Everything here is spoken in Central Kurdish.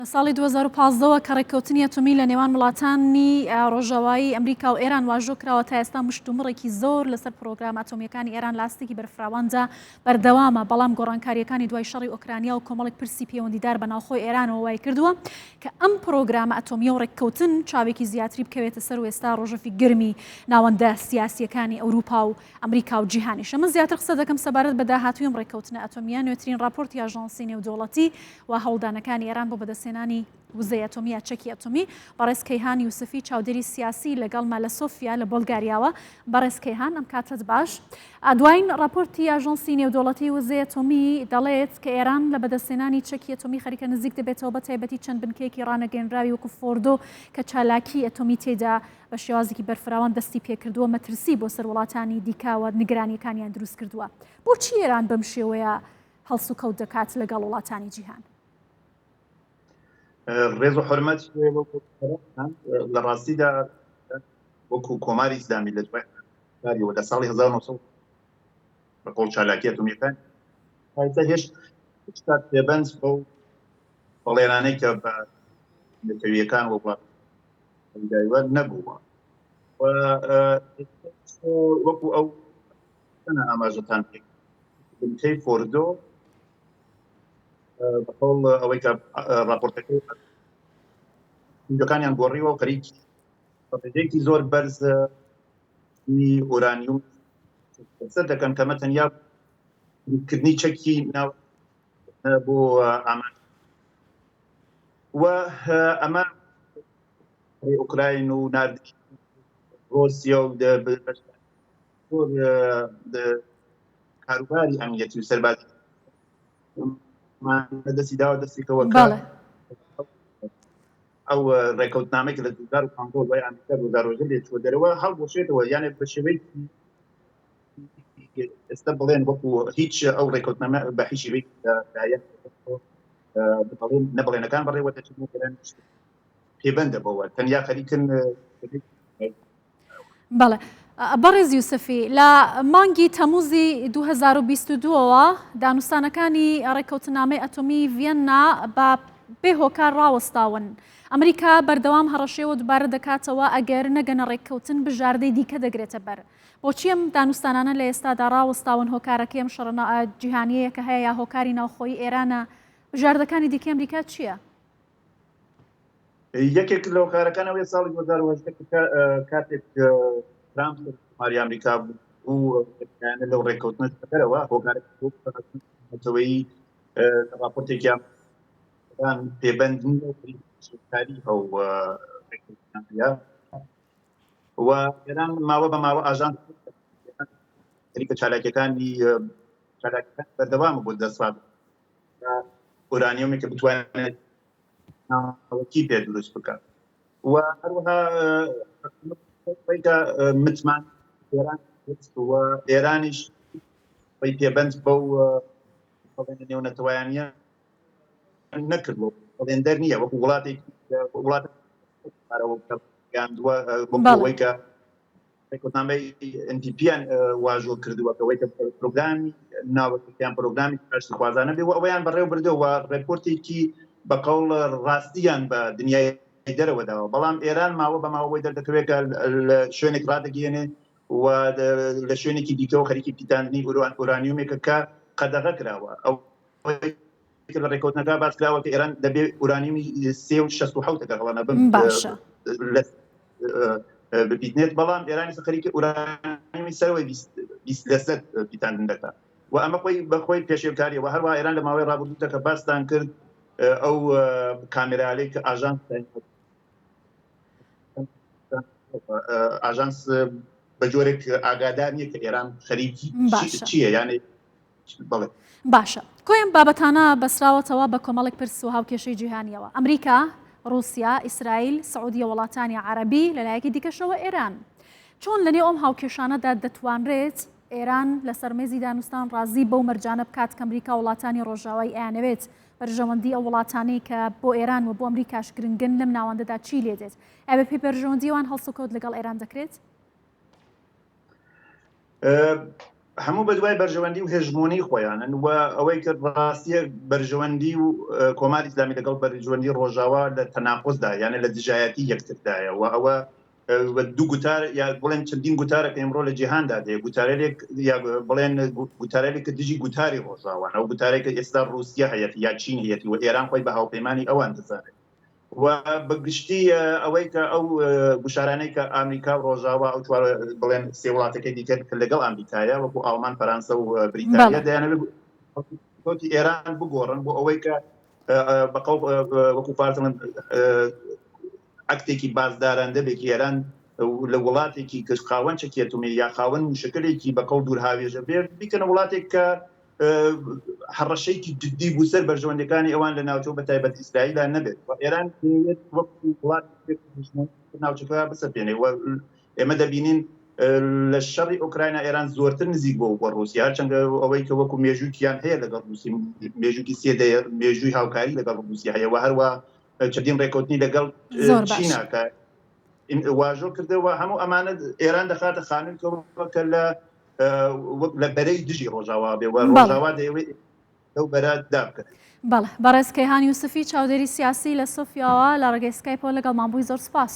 ساڵی 2015ەوە کە ڕێککەوتنی ئەتۆمی لە نێوان وڵاتانی ڕۆژاوایی ئەمریکا و ئێران واژۆ کراوە تا ئێستا مشتومڕێکی زۆر لەسەر پرۆگرام ئەتۆمیەکانی ئێران لاستێکی بەرفراواندا بەردەوامە، بەڵام گۆڕانکاریەکانی دوای شەڕی ئۆکرانیا و کۆمەڵێک پرسی پەیوەندیدار بە ناوخۆی ئێرانەوە وای کردووە کە ئەم پرۆگرامە ئەتۆمیە و ڕێککەوتن چاوێکی زیاتری بکەوێتە سەر و ئێستا ڕۆژەفی گرمی ناوەندە سیاسیەکانی ئەوروپا و ئەمریکا و جیهانیشە. من زیاتر قسە دەکەم سەبارەت بە داهاتووی ئەم ڕێککەوتنە ئەتۆمیە. نوێترین راپۆرتی ئاژانسی نێودەوڵەتی و هەوڵدانەکانی ئێران بۆ بەدەستهێنانی وزەی ئەتۆمی یا چەکی ئەتۆمی بەڕێز کەیهان یوسفی چاودێری سیاسی لەگەڵ لە سۆفیا لە بۆلگاریاوە. بەڕێز کەیهان ئەم کاتت باش. دوایین راپۆرتی ئاژانسی نێودەوڵەتی وزەی ئەتۆمی دەڵێت کە ئێران لە بەدەستهێنانی چەکی ئەتۆمی خەریکە نزیک دەبێتەوە، بە تایبەتی چەند بنکەیەکی ڕانەگەێنراوی وەکو فۆردۆ کە چالاکی ئەتۆمی تێدا بە شێوازێکی بەرفراوان دەستی پێکردووە، مەترسی بۆ سەر وڵاتانی دیکاوە نیگرانیەکانیان دروست کردووە. بۆچی ئێران بەم شێوەیە هەڵس و کەوت دەکات لەگەڵ وڵاتانی جیهان؟ ڕێز و حرمەت لە ڕاستیدا وەکو کۆماری ئیسلامی لە دوای لە ساڵی 1970 بە قۆڵ چالاکی ئەتۆمیەکان هێشت پێبەند بەو بەڵێنانەی کە بە نەتەویەکان وڵاتداوە نەبووە وەکو ئەو ئاماژەتان بنکەی فۆردۆ بەقۆڵ ئەوەی کە راپۆرتەکەی ئەکانیان گۆڕیوە و خەریکی ڕێژەیەکی زۆر بەرزنی ئۆرانیوم سەر دەکەن کەمە تەنیا کردنی چەکی ناو بۆ ئامان و ئەمە ئوکراین و ناردی ڕۆسیا و کاروباری ئەمنیەتی و سەربازی دەستی داوە دەستێکەوە ئەو ڕێکەوتنامەی کە لە 2015 دوای ئەمریکا 2010 لێ چوە دەرەوە هەڵبۆشێتەوە، یانێ بە شێوەی ئێستا بڵێن وەکو هیچ ئەو ڕێکەوتنامە بە هیچ شێوەی نەبڵێنەکان بەڕێوە دەچێتن پێبەندە بەوە تەنیا خەریکن. بەڵێ بەڕێز یوسفی، لە مانگی تەمووزی 2022ەوە دانوستانەکانی ڕێککەوتنامەی ئەتۆمی ڤێننا بە بێهۆکار ڕاوەستاون. ئەمریکا بەردەوام هەڕەشەوە دووبارە دەکاتەوە ئەگەر نەگەنە ڕێککەوتن بژاردەی دیکە دەگرێتە بەر. بۆچی ئەم دانوستانانە لە ئێستادا ڕاوەستاون هۆکارەکەی ئەم شەڕە جیهانیەیە کە هەیە یا هۆکاری ناوخۆی ئێرانە؟ بژاردەکانی دیکە ئەمریکا چییە؟ یەکێک لە هۆکارەکانەوەی ساڵی 2010 کاتێک ترامپ سەرۆکایەتی ئەمریکا بوو لەو ڕێککەوتنە دەرەوە هۆکارەکەی راپۆرتێکیان پێبەندنی هەو و ئێران ماوە بە ماوە ئاژان خەریکە چالاکیەکانی بەردەوامە بۆ دەسڵات ئۆرانیۆمی کە بتوانێت ناوەکی پێ دروست بکات و هەروەها متمان ئێرانیش پێبەند بەو نێونەتەوایانیە نەکردوە بەڵێندەر نییە وەکو وڵاتێکەوەی کە ڕێککەوتنامەی NPTیان واژۆ کردووە کەوەی کە پرۆگرامی ناوەکیان پرۆگرامی خوازانە بێ و ئەویان بەڕێوە بردەوە ڕێپۆرتێکی بەقەوڵ ڕاستیان بە دنیای دەرەوەداوە، بەڵام ئێران ماوە بە ماوەی دەردەکەوێت کە لە شوێنێک ڕادەگەێنێ و لە شوێنێکی دیکەەوە خەریکی پیتاندنی ئورانیومێکە کە قەدەغە کراوە. ئەو لە ڕێککەوتنەکە باس کراوە کە ئێران دەبێت ئورانیومی 3.67 دەغڵانە ببیتنێت، بەڵام ئێرانی خەریکی ئورانیومی سەرەوەی 20% پیتاندن دەکات و ئەمە خۆی بەخۆی پێشێوکاریەوە. هەروە ئێران لە ماوەی ڕابردوودا کە باستان کرد ئەو کامێرالەی کە ئاژانس بە جۆرێک ئاگادار نییە کە ئێران خەریکی چییە، یانێ بڵێ باشە. کۆی ئەم بابەتانە بەسراوەتەوە بە کۆمەڵێک پرس و هاوکێشەی جیهانیەوە. ئەمریکا، ڕووسیا، ئیسرائیل، سعودیە، وڵاتانی عەرەبی، لەلایەکی دیکەشەوە ئێران. چۆن لەنێو ئەم هاوکێشانەدا دەتوانرێت ئێران لە سەرمێزی دانوستان ڕازی بەو مەرجانە بکات کە ئەمریکا وڵاتانی ڕۆژاوایی ئەیانەوێت بەرژەوەندی ئەو وڵاتانەی کە بۆ ئێران و بۆ ئەمریکاش گرنگن لەم ناوەندەدا چی لێدێت؟ ئەبێ پێی بەرژەوەندیوان هەڵسوکەوت لەگەڵ ئێران دەکرێت؟ هەموو بەدوای بەرژەوەندی و هێژمۆنی خۆیانن و ئەوەی کە ڕاستیە بەرژەوەندی و کۆماری ئیسلامی لەگەڵ بەرژەوەندی ڕۆژاوا لە تەناقۆزدا یانە لە دژایەتی یەکتردایە و ئەوە دوو گوتار یا بڵێن چەندین گوتارە کە ئێمڕۆ لە جیهاندا دێ گوتارێک یا بڵێن گوتارێک کە دژی گوتاری ڕۆژاوان ئەو گوتارێک کە ئێستا رووسیا هەیەتی یا چین هەیەتی و ئێران خۆی بە هاوپەیمانی ئەوان دەزانێت و بەگشتی ئەوەی کە ئەو گوشارانەی کە ئامریکا و ڕۆژاوا ئەو بڵێن سێ وڵاتەکەی دیکە کە لەگەڵ ئەمریکایە وەکو ئاڵمان فەرانسە و بریتانیا دەیانەوێت ئێران بگۆڕن بۆ ئەوەی کە بەقەڵ وەکو فارسەڵەن ئەکتێکی بازداران دەبێت ئێران لە وڵاتێکی کە خاوەن چەکێتومی یا خاوەن شکلێکی بەقەڵ دوور هاوێژە بێت بیکەنە وڵاتێک کە هەڕەشەیەکی جدی بوو سەر بەرژەوەندەکانی ئەوان لە ناوچەوە بە تایبەت ئیسرائیلدا نەبێت ئێران وەکو وڵات ناوچەکە بسەپێنێ و ئێمە دەبینین لە شەڕی ئۆکراینە ئێران زۆرتر نزیک بۆ بۆ رووسیا هەرچەندە ئەوەی کە وەکو مێژووکیان هەیە لەگەڵ رووسی مێژووکی سێدەیە مێژووی هاوکاری لەگەڵ رووسیا هەیە و هەروە چەندین ڕێکوتنی لەگەڵ چیناکە واژۆ کردەوە هەموو ئەمانە ئێران دەخاتە خانوویەوە کە لە بەرەی دژی ڕۆژاوا بێ و ڕۆژاوا دەیەوێت لەو بەرە دابکەن. بەڵێ بەڕێز کەیهان یوسفی چاودێری سیاسی لە سۆفیاوە لە ڕێگەی سکایپۆ لەگەڵ مابووی زۆر سپاس.